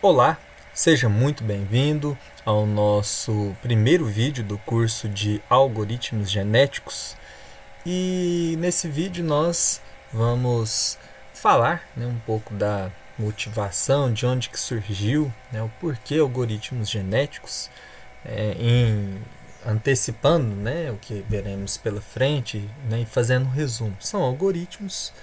Olá, seja muito bem-vindo ao nosso primeiro vídeo do curso de Algoritmos Genéticos. E nesse vídeo nós vamos falar um pouco da motivação, de onde que surgiu, o porquê algoritmos genéticos, antecipando o que veremos pela frente, e fazendo um resumo. São algoritmos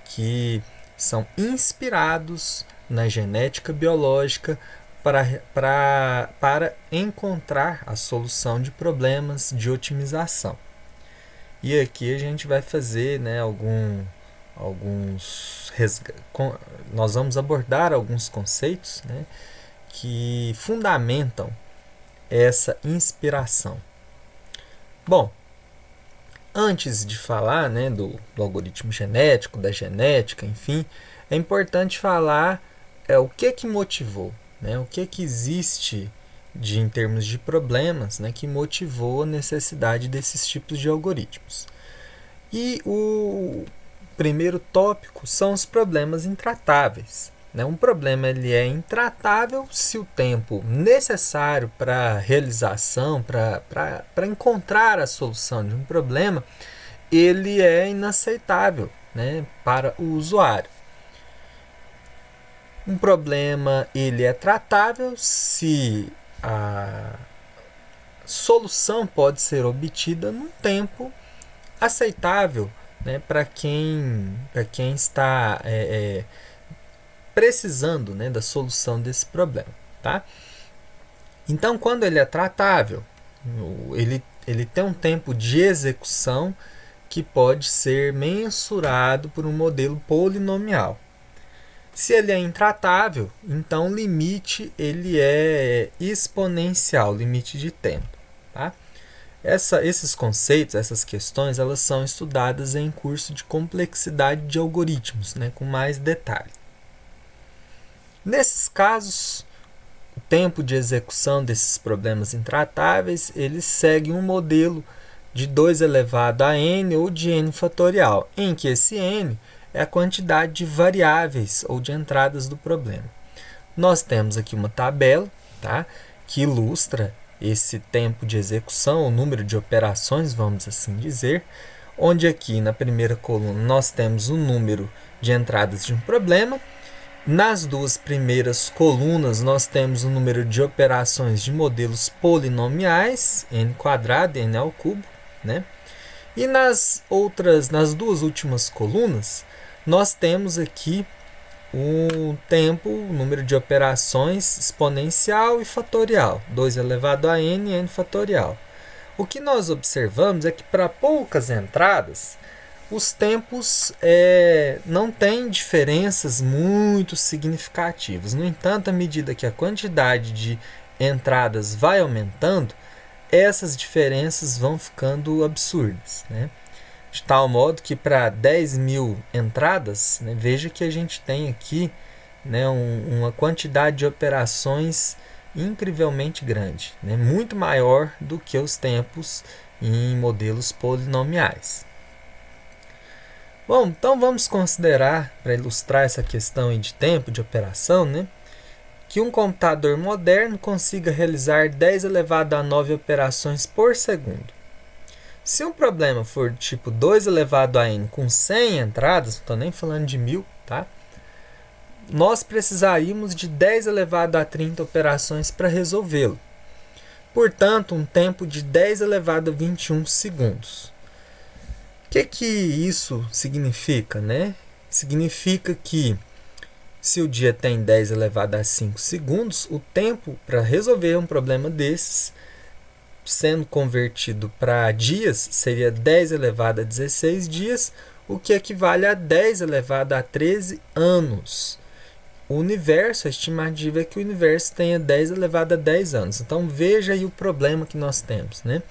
que são inspirados na genética biológica para encontrar a solução de problemas de otimização. E aqui a gente vai fazer nós vamos abordar alguns conceitos que fundamentam essa inspiração. Bom, antes de falar do algoritmo genético, da genética, enfim, é importante falar o que motivou, o que existe em termos de problemas que motivou a necessidade desses tipos de algoritmos. E o primeiro tópico são os problemas intratáveis. Um problema ele é intratável se o tempo necessário para a realização, para encontrar a solução de um problema, ele é inaceitável para o usuário. Um problema ele é tratável se a solução pode ser obtida num tempo aceitável para quem está precisando da solução desse problema. Tá? Então, quando ele é tratável, ele tem um tempo de execução que pode ser mensurado por um modelo polinomial. Se ele é intratável, então o limite ele é exponencial, limite de tempo. Tá? Esses conceitos, essas questões, elas são estudadas em curso de complexidade de algoritmos, com mais detalhe. Nesses casos, o tempo de execução desses problemas intratáveis, ele segue um modelo de 2 elevado a n ou de n fatorial, em que esse n é a quantidade de variáveis ou de entradas do problema. Nós temos aqui uma tabela que ilustra esse tempo de execução, o número de operações, vamos assim dizer, onde aqui na primeira coluna nós temos o número de entradas de um problema. Nas duas primeiras colunas nós temos o número de operações de modelos polinomiais, n² e n ao cubo. E nas duas últimas colunas, nós temos aqui o tempo, o número de operações exponencial e fatorial, 2 elevado a n e n fatorial. O que nós observamos é que para poucas entradas, os tempos não têm diferenças muito significativas. No entanto, à medida que a quantidade de entradas vai aumentando, essas diferenças vão ficando absurdas. De tal modo que para 10.000 entradas, veja que a gente tem aqui uma quantidade de operações incrivelmente grande, muito maior do que os tempos em modelos polinomiais. Bom, então vamos considerar, para ilustrar essa questão de tempo de operação, que um computador moderno consiga realizar 10 elevado a 9 operações por segundo. Se um problema for do tipo 2 elevado a n com 100 entradas, não estou nem falando de 1.000, nós precisaríamos de 10 elevado a 30 operações para resolvê-lo. Portanto, um tempo de 10 elevado a 21 segundos. O que isso significa? Significa que se o dia tem 10 elevado a 5 segundos, o tempo para resolver um problema desses, sendo convertido para dias, seria 10 elevado a 16 dias, o que equivale a 10 elevado a 13 anos. O universo, a estimativa é que o universo tenha 10 elevado a 10 anos. Então, veja aí o problema que nós temos. O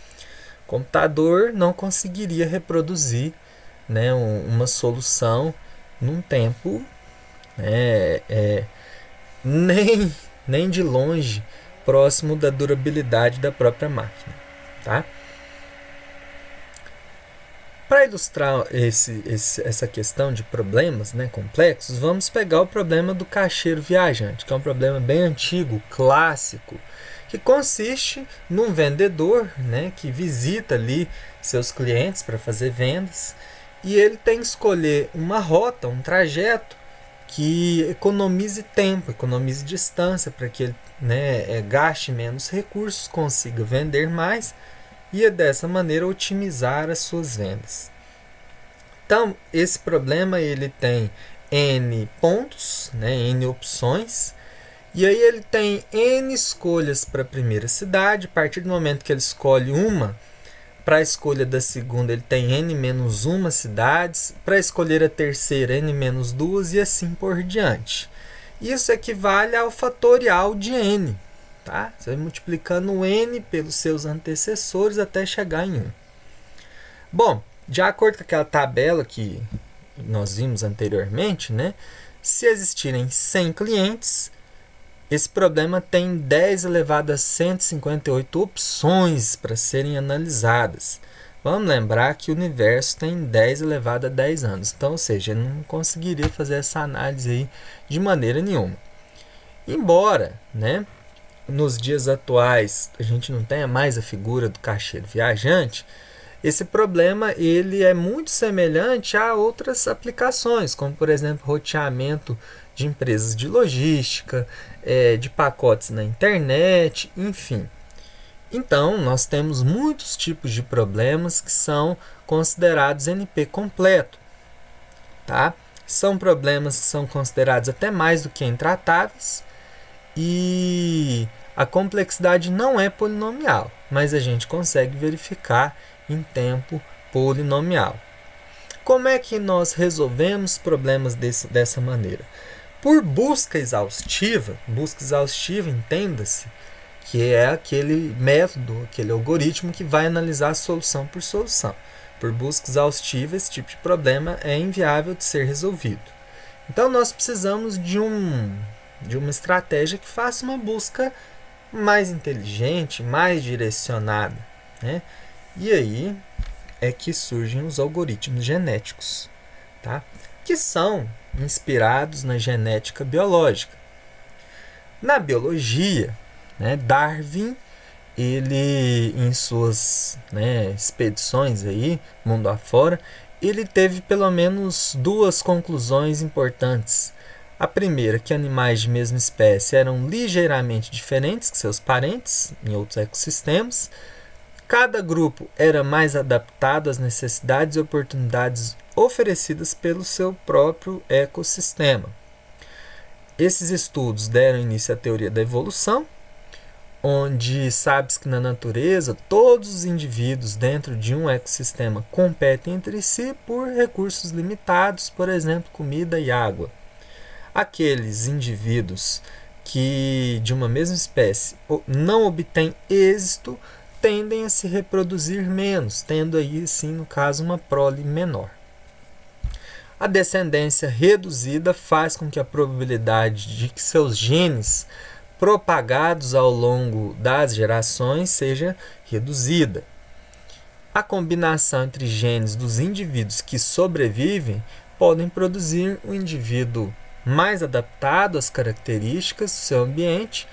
computador não conseguiria reproduzir uma solução num tempo nem de longe próximo da durabilidade da própria máquina. Tá? Para ilustrar essa questão de problemas, né, complexos, vamos pegar o problema do caixeiro viajante, que é um problema bem antigo, clássico, que consiste num vendedor, né, que visita ali seus clientes para fazer vendas e ele tem que escolher uma rota, um trajeto que economize tempo, economize distância para que ele, né, gaste menos recursos, consiga vender mais e dessa maneira otimizar as suas vendas. Então, esse problema ele tem N pontos, né, N opções, e aí ele tem N escolhas para a primeira cidade. A partir do momento que ele escolhe uma, para a escolha da segunda ele tem N-1 cidades, para escolher a terceira N-2 e assim por diante. Isso equivale ao fatorial de N. Tá? Você vai multiplicando o N pelos seus antecessores até chegar em 1. Bom, de acordo com aquela tabela que nós vimos anteriormente, né, se existirem 100 clientes, esse problema tem 10 elevado a 158 opções para serem analisadas. Vamos lembrar que o universo tem 10 elevado a 10 anos. Então, ou seja, ele não conseguiria fazer essa análise aí de maneira nenhuma. Embora, né, nos dias atuais a gente não tenha mais a figura do caixeiro viajante, esse problema ele é muito semelhante a outras aplicações, como por exemplo roteamento de empresas de logística, de pacotes na internet, enfim. Então, nós temos muitos tipos de problemas que são considerados NP completo. Tá? São problemas que são considerados até mais do que intratáveis e a complexidade não é polinomial, mas a gente consegue verificar em tempo polinomial. Como é que nós resolvemos problemas dessa maneira? Por busca exaustiva, entenda-se, que é aquele método, aquele algoritmo que vai analisar solução por solução. Por busca exaustiva, esse tipo de problema é inviável de ser resolvido. Então, nós precisamos de uma estratégia que faça uma busca mais inteligente, mais direcionada, né? E aí é que surgem os algoritmos genéticos, tá? Que são inspirados na genética biológica. Na biologia, né, Darwin, ele em suas, né, expedições aí, mundo afora, ele teve pelo menos duas conclusões importantes. A primeira, que animais de mesma espécie eram ligeiramente diferentes que seus parentes em outros ecossistemas. Cada grupo era mais adaptado às necessidades e oportunidades oferecidas pelo seu próprio ecossistema. Esses estudos deram início à teoria da evolução, onde sabe-se que na natureza todos os indivíduos dentro de um ecossistema competem entre si por recursos limitados, por exemplo, comida e água. Aqueles indivíduos que de uma mesma espécie não obtêm êxito tendem a se reproduzir menos, tendo aí, sim, no caso, uma prole menor. A descendência reduzida faz com que a probabilidade de que seus genes propagados ao longo das gerações seja reduzida. A combinação entre genes dos indivíduos que sobrevivem podem produzir um indivíduo mais adaptado às características do seu ambiente,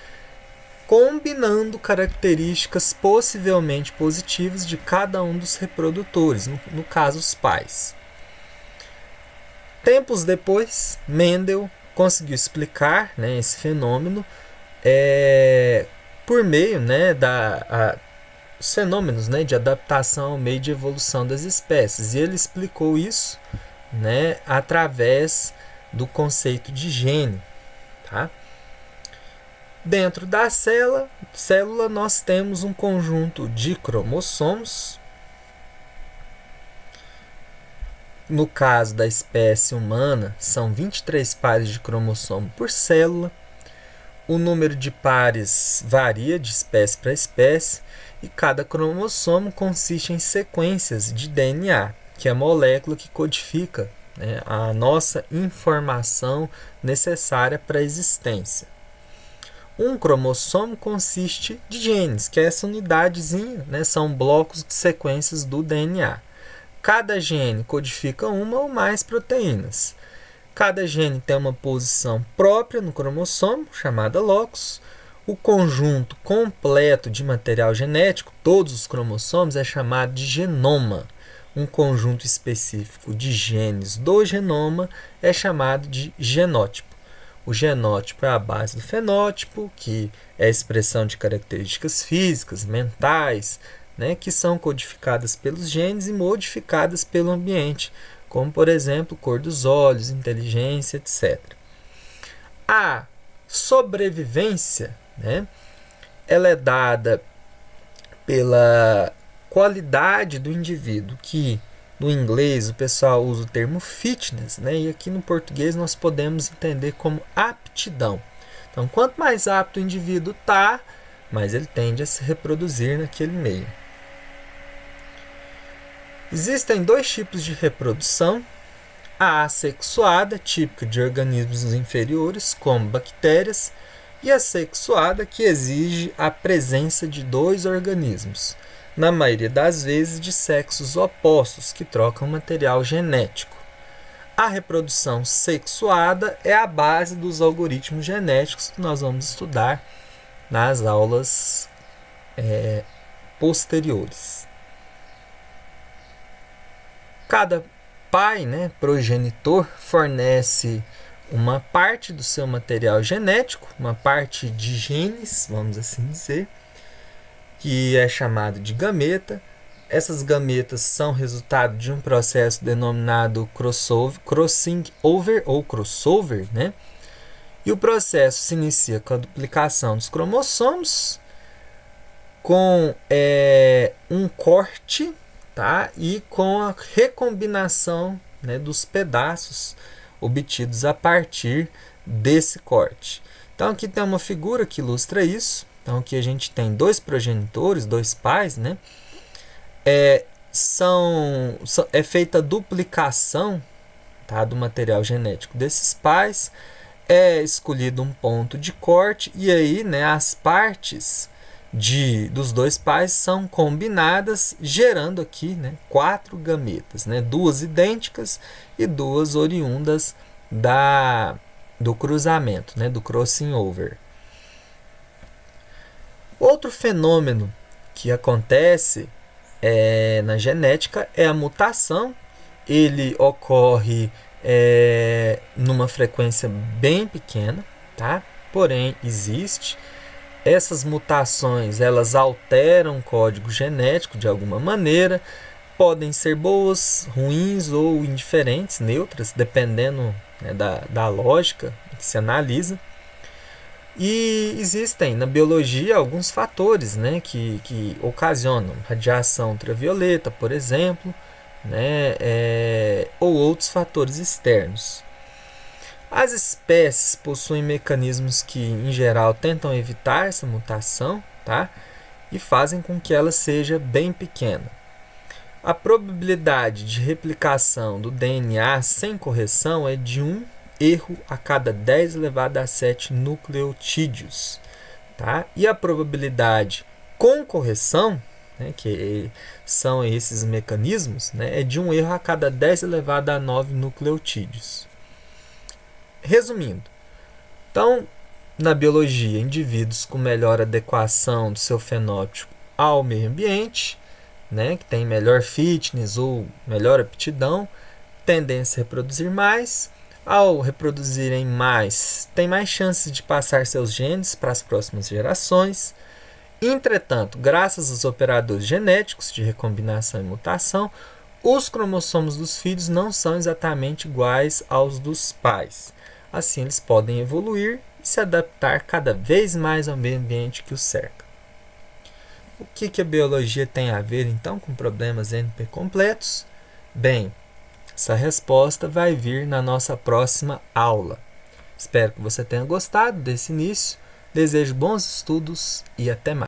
combinando características possivelmente positivas de cada um dos reprodutores, no caso os pais. Tempos depois, Mendel conseguiu explicar, né, esse fenômeno por meio, né, os fenômenos, né, de adaptação ao meio de evolução das espécies. E ele explicou isso, né, através do conceito de gene. Tá? Dentro da célula, nós temos um conjunto de cromossomos. No caso da espécie humana, são 23 pares de cromossomo por célula. O número de pares varia de espécie para espécie e cada cromossomo consiste em sequências de DNA, que é a molécula que codifica, né, a nossa informação necessária para a existência. Um cromossomo consiste de genes, que é essa unidadezinha, né, são blocos de sequências do DNA. cada gene codifica uma ou mais proteínas. Cada gene tem uma posição própria no cromossomo, chamada locus. O conjunto completo de material genético, todos os cromossomos, é chamado de genoma. Um conjunto específico de genes do genoma é chamado de genótipo. O genótipo é a base do fenótipo, que é a expressão de características físicas, mentais, né, que são codificadas pelos genes e modificadas pelo ambiente, como, por exemplo, cor dos olhos, inteligência, etc. A sobrevivência, né, ela é dada pela qualidade do indivíduo, que no inglês o pessoal usa o termo fitness, né, e aqui no português nós podemos entender como aptidão. Então, quanto mais apto o indivíduo está, mais ele tende a se reproduzir naquele meio. Existem dois tipos de reprodução: a assexuada, típica de organismos inferiores, como bactérias, e a sexuada, que exige a presença de dois organismos, na maioria das vezes de sexos opostos, que trocam material genético. A reprodução sexuada é a base dos algoritmos genéticos que nós vamos estudar nas aulas posteriores. Cada pai, né, progenitor, fornece uma parte do seu material genético, uma parte de genes, vamos assim dizer, que é chamado de gameta. Essas gametas são resultado de um processo denominado crossing over ou crossover, né? E o processo se inicia com a duplicação dos cromossomos, com um corte, tá? E com a recombinação, né, dos pedaços obtidos a partir desse corte. Então aqui tem uma figura que ilustra isso. Então aqui a gente tem dois progenitores, dois pais, né? É feita a duplicação, tá, do material genético desses pais, é escolhido um ponto de corte e aí, né, as partes dos dois pais são combinadas, gerando aqui, né, 4 gametas, né, 2 idênticas e 2 oriundas do cruzamento, né, do crossing over. Outro fenômeno que acontece na genética é a mutação. Ele ocorre numa frequência bem pequena, tá? Porém existe. Essas mutações, elas alteram o código genético de alguma maneira, podem ser boas, ruins ou indiferentes, neutras, dependendo, né, da lógica que se analisa. E existem na biologia alguns fatores, né, que ocasionam radiação ultravioleta, por exemplo, né, ou outros fatores externos. As espécies possuem mecanismos que, em geral, tentam evitar essa mutação, tá? E fazem com que ela seja bem pequena. A probabilidade de replicação do DNA sem correção é de 1 erro a cada 10 elevado a 7 nucleotídeos, tá? E a probabilidade com correção, né, que são esses mecanismos, né, é de 1 erro a cada 10 elevado a 9 nucleotídeos. Resumindo, então, na biologia, indivíduos com melhor adequação do seu fenótipo ao meio ambiente, né, que tem melhor fitness ou melhor aptidão, tendência a reproduzir mais. Ao reproduzirem mais, tem mais chances de passar seus genes para as próximas gerações. Entretanto, graças aos operadores genéticos de recombinação e mutação, os cromossomos dos filhos não são exatamente iguais aos dos pais. Assim, eles podem evoluir e se adaptar cada vez mais ao meio ambiente que os cerca. O que a biologia tem a ver, então, com problemas NP completos? Bem, essa resposta vai vir na nossa próxima aula. Espero que você tenha gostado desse início. Desejo bons estudos e até mais.